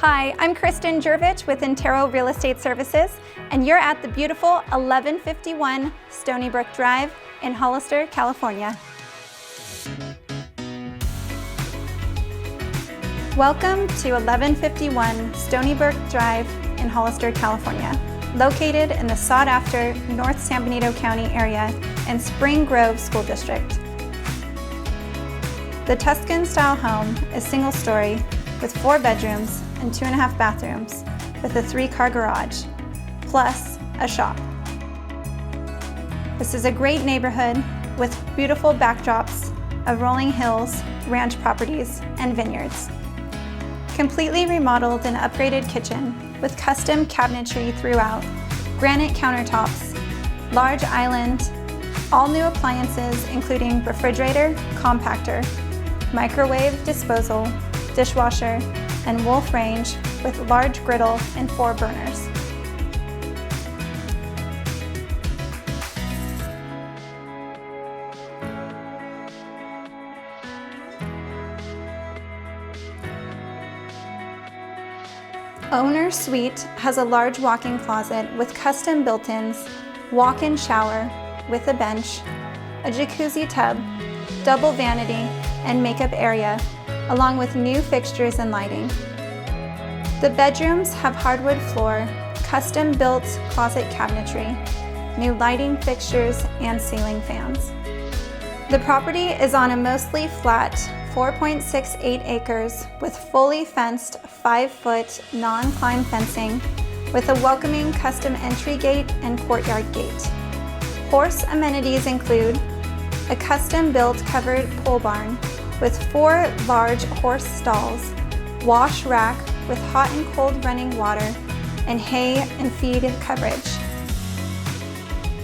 Hi, I'm Kristen Jurevich with Intero Real Estate Services, and you're at the beautiful 1151 Stony Brook Drive in Hollister, California. Welcome to 1151 Stony Brook Drive in Hollister, California, located in the sought-after North San Benito County area and Spring Grove School District. The Tuscan style home is single-story with 4 bedrooms and 2.5 bathrooms with a 3-car garage, plus a shop. This is a great neighborhood with beautiful backdrops of rolling hills, ranch properties, and vineyards. Completely remodeled and upgraded kitchen with custom cabinetry throughout, granite countertops, large island, all new appliances including refrigerator, compactor, microwave disposal, dishwasher, and wolf range with large griddle and 4 burners. Owner's suite has a large walk-in closet with custom built-ins, walk-in shower with a bench, a jacuzzi tub, double vanity, and makeup area, along with new fixtures and lighting. The bedrooms have hardwood floor, custom-built closet cabinetry, new lighting fixtures, and ceiling fans. The property is on a mostly flat 4.68 acres with fully fenced 5-foot non-climb fencing with a welcoming custom entry gate and courtyard gate. Horse amenities include a custom-built covered pole barn with 4 large horse stalls, wash rack with hot and cold running water, and hay and feed coverage.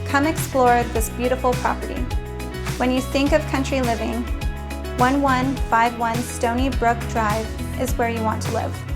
Come explore this beautiful property. When you think of country living, 1151 Stony Brook Drive is where you want to live.